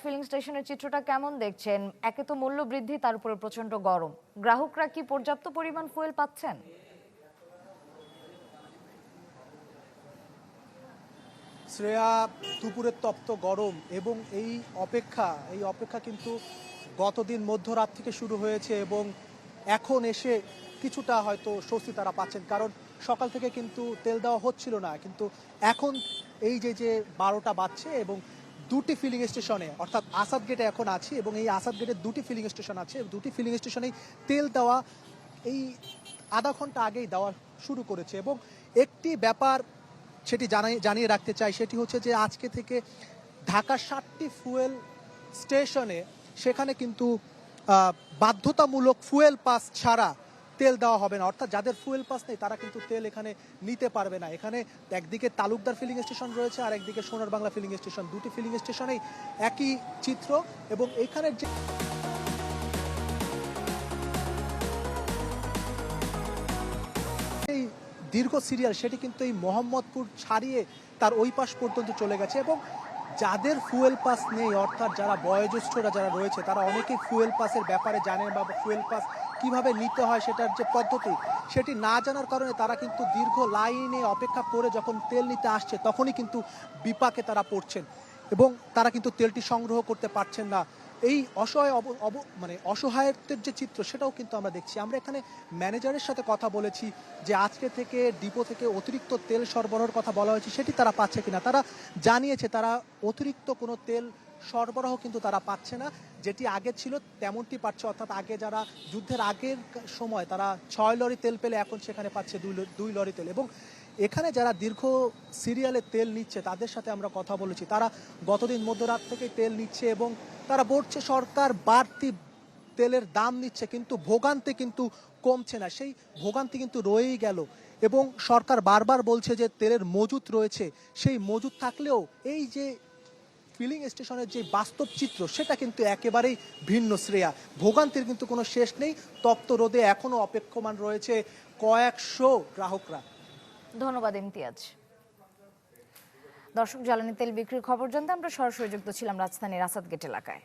Feeling স্টেশনের চিত্রটা কেমন দেখছেন? একে তো মূল্য বৃদ্ধি, তার উপরে প্রচন্ড গরম। গ্রাহকরা কি পর্যাপ্ত পরিমাণ ফুয়েল পাচ্ছেন? শ্রেয়া, দুপুরের তপ্ত গরম এবং এই অপেক্ষা কিন্তু গতদিন মধ্যরাত থেকে শুরু হয়েছে এবং এখন এসে কিছুটা হয়তো স্বস্তি তারা পাচ্ছেন, কারণ সকাল থেকে কিন্তু তেল দেওয়া হচ্ছিল না, কিন্তু এখন এই যে 12টা বাজছে এবং দুটি ফিলিং স্টেশনে, অর্থাৎ আসাদ গেটে এখন আছি এবং এই আসাদ গেটে দুটি ফিলিং স্টেশন আছে, দুটি ফিলিং স্টেশনেই তেল দেওয়া এই আধা ঘন্টা আগেই দেওয়া শুরু করেছে। এবং একটি ব্যাপার সেটি জানিয়ে রাখতে চাই, সেটি হচ্ছে যে আজকে থেকে ঢাকার 7টি ফুয়েল স্টেশনে সেখানে কিন্তু বাধ্যতামূলক ফুয়েল পাস ছাড়া তেল দেওয়া হবে না, অর্থাৎ যাদের ফুয়েল পাস নেই তারা কিন্তু তেল এখানে নিতে পারবে না। এখানে একদিকে তালুকদার ফিলিং স্টেশন রয়েছে আর একদিকে সোনার বাংলা ফিলিং স্টেশন, দুটি ফিলিং স্টেশনেই একই চিত্র। এবং এখানের যে দীর্ঘ সিরিয়াল সেটি কিন্তু এই মোহাম্মদপুর ছাড়িয়ে তার ওই পাশ পর্যন্ত চলে গেছে। এবং যাদের ফুয়েল পাস নেই, অর্থাৎ যারা বয়োজ্যেষ্ঠরা যারা রয়েছে, তারা অনেকেই ফুয়েল পাসের ব্যাপারে জানেন বা ফুয়েল পাস কিভাবে নিতে হয় সেটার যে পদ্ধতি সেটি না জানার কারণে তারা কিন্তু দীর্ঘ লাইনে অপেক্ষা করে যখন তেল নিতে আসছে তখনই কিন্তু বিপাকে তারা পড়ছেন এবং তারা কিন্তু তেলটি সংগ্রহ করতে পারছেন না। এই অসহায়ত্বের যে চিত্র সেটাও কিন্তু আমরা দেখছি। আমরা এখানে ম্যানেজারের সাথে কথা বলেছি যে আজকে থেকে ডিপো থেকে অতিরিক্ত তেল সরবরাহের কথা বলা হয়েছে, সেটি তারা পাচ্ছে কিনা। তারা জানিয়েছে তারা অতিরিক্ত কোনো তেল সরবরাহ কিন্তু তারা পাচ্ছে না, যেটি আগে ছিল তেমনটি পাচ্ছে। অর্থাৎ আগে যারা যুদ্ধের আগের সময় তারা 6 লরি তেল পেলে এখন সেখানে পাচ্ছে 2 লরি তেল। এবং এখানে যারা দীর্ঘ সিরিয়ালে তেল নিচ্ছে তাদের সাথে আমরা কথা বলেছি, তারা গতদিন মধ্যরাত থেকে তেল নিচ্ছে এবং তারা বলছে সরকার বাড়তি তেলের দাম নিচ্ছে কিন্তু ভোগান্তি কিন্তু কমছে না, সেই ভোগান্তি কিন্তু রয়েই গেল। এবং সরকার বারবার বলছে যে তেলের মজুত রয়েছে, সেই মজুত থাকলেও এই যে ফিলিং স্টেশনের যে বাস্তব চিত্র সেটা কিন্তু একেবারেই ভিন্ন। শ্রেয়া, ভোগান্তির কিন্তু কোনো শেষ নেই, তপ্ত রোদে এখনো অপেক্ষমান রয়েছে কয়েকশো গ্রাহকরা। ধন্যবাদ ইমতিয়াজ। দর্শক, জ্বালানি তেল বিক্রির খবর জানতে আমরা সরাসরি যুক্ত ছিলাম রাজধানীর আসাদ গেট এলাকায়।